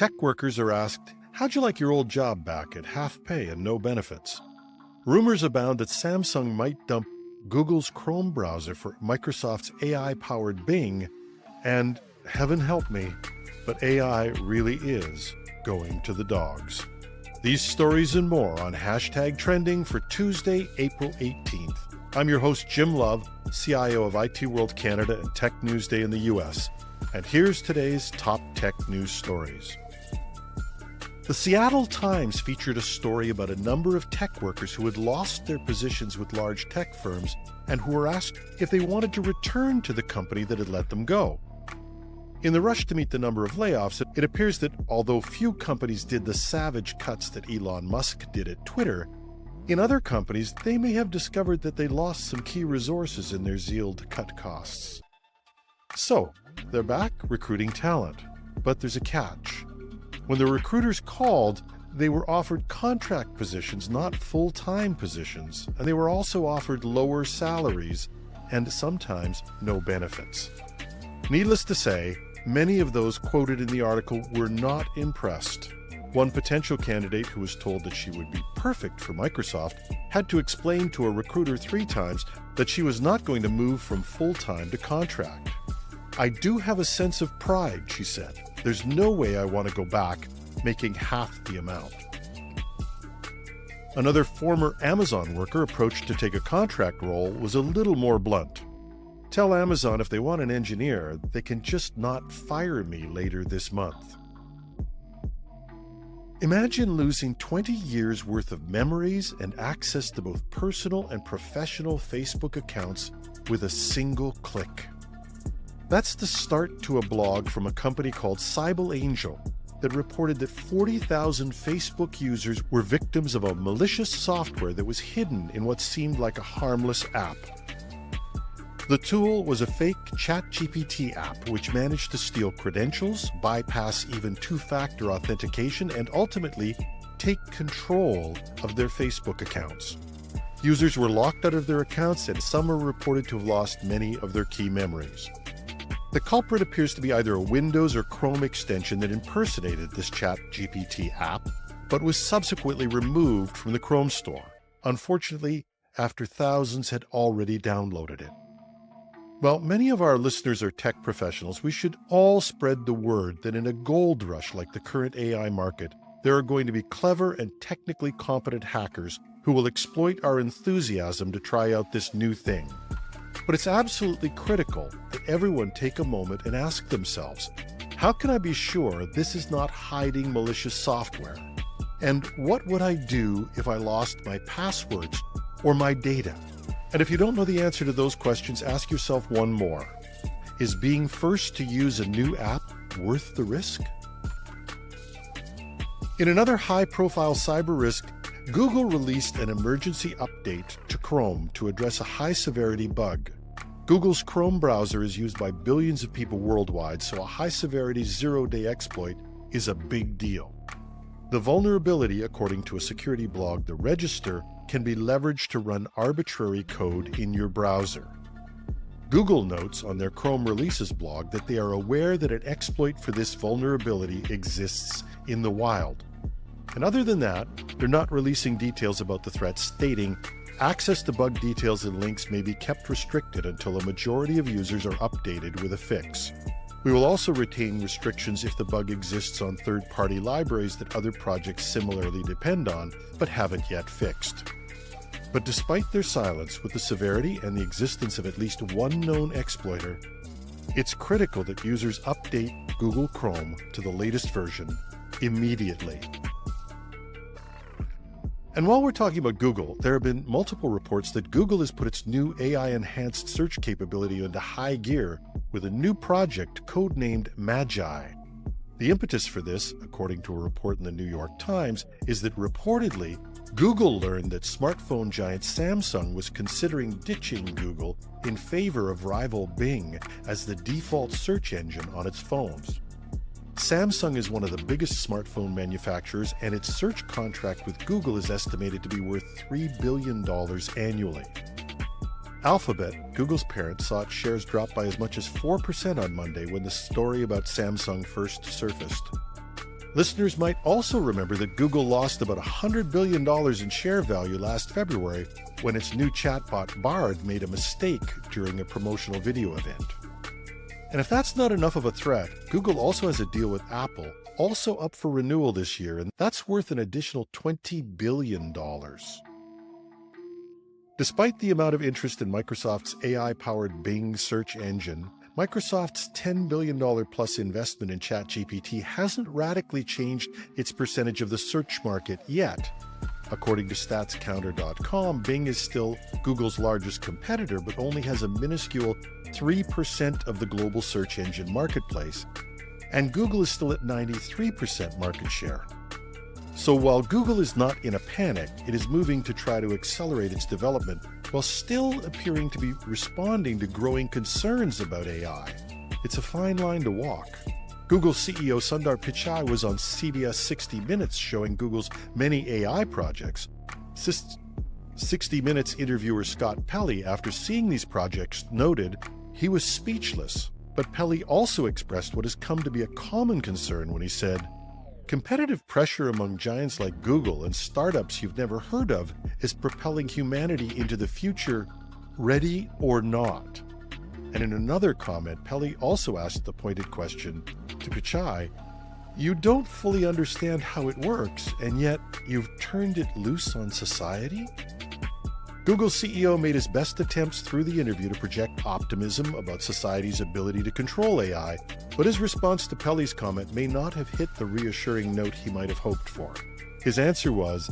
Tech workers are asked, how'd you like your old job back at half pay and no benefits? Rumors abound that Samsung might dump Google's Chrome browser for Microsoft's AI-powered Bing, and heaven help me, but AI really is going to the dogs. These stories and more on #Trending for Tuesday, April 18th. I'm your host, Jim Love, CIO of IT World Canada and TechNewsDay in the US. And here's today's top tech news stories. The Seattle Times featured a story about a number of tech workers who had lost their positions with large tech firms and who were asked if they wanted to return to the company that had let them go. In the rush to meet the number of layoffs, it appears that although few companies did the savage cuts that Elon Musk did at Twitter, in other companies they may have discovered that they lost some key resources in their zeal to cut costs. So, they're back recruiting talent, but there's a catch. When the recruiters called, they were offered contract positions, not full-time positions, and they were also offered lower salaries and sometimes no benefits. Needless to say, many of those quoted in the article were not impressed. One potential candidate who was told that she would be perfect for Microsoft had to explain to a recruiter 3 times that she was not going to move from full-time to contract. "I do have a sense of pride," she said. "There's no way I want to go back making half the amount." Another former Amazon worker approached to take a contract role was a little more blunt. "Tell Amazon if they want an engineer, they can just not fire me later this month." Imagine losing 20 years worth of memories and access to both personal and professional Facebook accounts with a single click. That's the start to a blog from a company called Cybele Angel that reported that 40,000 Facebook users were victims of a malicious software that was hidden in what seemed like a harmless app. The tool was a fake ChatGPT app which managed to steal credentials, bypass even two-factor authentication, and ultimately take control of their Facebook accounts. Users were locked out of their accounts, and some are reported to have lost many of their key memories. The culprit appears to be either a Windows or Chrome extension that impersonated this ChatGPT app, but was subsequently removed from the Chrome store, unfortunately, after thousands had already downloaded it. Well, many of our listeners are tech professionals. We should all spread the word that in a gold rush like the current AI market, there are going to be clever and technically competent hackers who will exploit our enthusiasm to try out this new thing. But it's absolutely critical that everyone take a moment and ask themselves, how can I be sure this is not hiding malicious software? And what would I do if I lost my passwords or my data? And if you don't know the answer to those questions, ask yourself one more. Is being first to use a new app worth the risk? In another high-profile cyber risk, Google released an emergency update to Chrome to address a high-severity bug. Google's Chrome browser is used by billions of people worldwide, so a high-severity zero-day exploit is a big deal. The vulnerability, according to a security blog, The Register, can be leveraged to run arbitrary code in your browser. Google notes on their Chrome Releases blog that they are aware that an exploit for this vulnerability exists in the wild. And other than that, they're not releasing details about the threat, stating, access to bug details and links may be kept restricted until a majority of users are updated with a fix. We will also retain restrictions if the bug exists on third-party libraries that other projects similarly depend on, but haven't yet fixed. But despite their silence with the severity and the existence of at least one known exploiter, it's critical that users update Google Chrome to the latest version immediately. And while we're talking about Google, there have been multiple reports that Google has put its new AI-enhanced search capability into high gear with a new project codenamed Magi. The impetus for this, according to a report in the New York Times, is that reportedly, Google learned that smartphone giant Samsung was considering ditching Google in favor of rival Bing as the default search engine on its phones. Samsung is one of the biggest smartphone manufacturers, and its search contract with Google is estimated to be worth $3 billion annually. Alphabet, Google's parent, saw its shares drop by as much as 4% on Monday when the story about Samsung first surfaced. Listeners might also remember that Google lost about $100 billion in share value last February when its new chatbot Bard made a mistake during a promotional video event. And if that's not enough of a threat, Google also has a deal with Apple, also up for renewal this year, and that's worth an additional $20 billion. Despite the amount of interest in Microsoft's AI-powered Bing search engine, Microsoft's $10 billion plus investment in ChatGPT hasn't radically changed its percentage of the search market yet. According to StatsCounter.com, Bing is still Google's largest competitor, but only has a minuscule 3% of the global search engine marketplace, and Google is still at 93% market share. So while Google is not in a panic, it is moving to try to accelerate its development while still appearing to be responding to growing concerns about AI. It's a fine line to walk. Google CEO Sundar Pichai was on CBS 60 Minutes showing Google's many AI projects. 60 Minutes interviewer Scott Pelley, after seeing these projects, noted he was speechless. But Pelley also expressed what has come to be a common concern when he said, "Competitive pressure among giants like Google and startups you've never heard of is propelling humanity into the future, ready or not." And in another comment, Pelley also asked the pointed question to Pichai, "You don't fully understand how it works, and yet you've turned it loose on society?" Google's CEO made his best attempts through the interview to project optimism about society's ability to control AI, but his response to Pelley's comment may not have hit the reassuring note he might have hoped for. His answer was,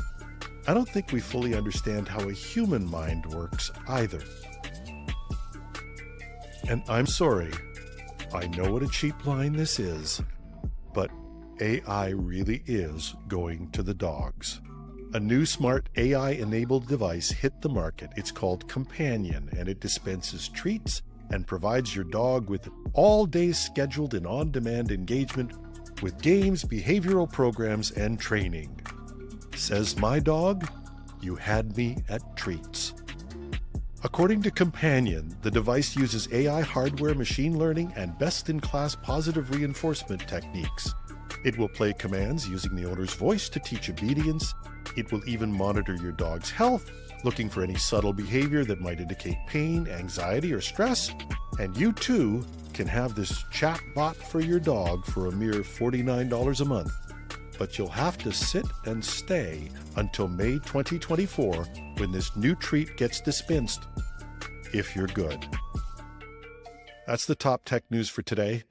"I don't think we fully understand how a human mind works either." And I'm sorry, I know what a cheap line this is, but AI really is going to the dogs. A new smart AI-enabled device hit the market. It's called Companion, and it dispenses treats and provides your dog with all-day scheduled and on-demand engagement with games, behavioral programs, and training. Says my dog, "You had me at treats." According to Companion, the device uses AI hardware, machine learning, and best-in-class positive reinforcement techniques. It will play commands using the owner's voice to teach obedience. It will even monitor your dog's health, looking for any subtle behavior that might indicate pain, anxiety, or stress. And you too can have this chat bot for your dog for a mere $49 a month. But you'll have to sit and stay until May 2024 when this new treat gets dispensed, if you're good. That's the top tech news for today.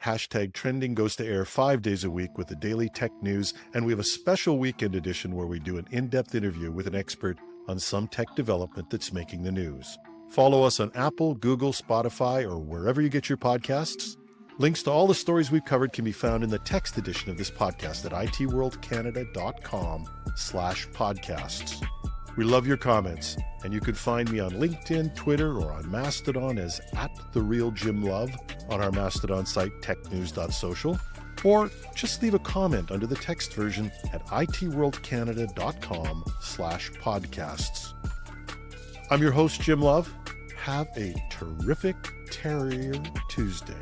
#Trending goes to air 5 days a week with the daily tech news, and we have a special weekend edition where we do an in-depth interview with an expert on some tech development that's making the news. Follow us on Apple, Google, Spotify, or wherever you get your podcasts. Links to all the stories we've covered can be found in the text edition of this podcast at itworldcanada.com/podcasts. We love your comments, and you can find me on LinkedIn, Twitter, or on Mastodon as @TheRealJimLove on our Mastodon site, technews.social, or just leave a comment under the text version at itworldcanada.com/podcasts. I'm your host, Jim Love. Have a terrific Terrier Tuesday.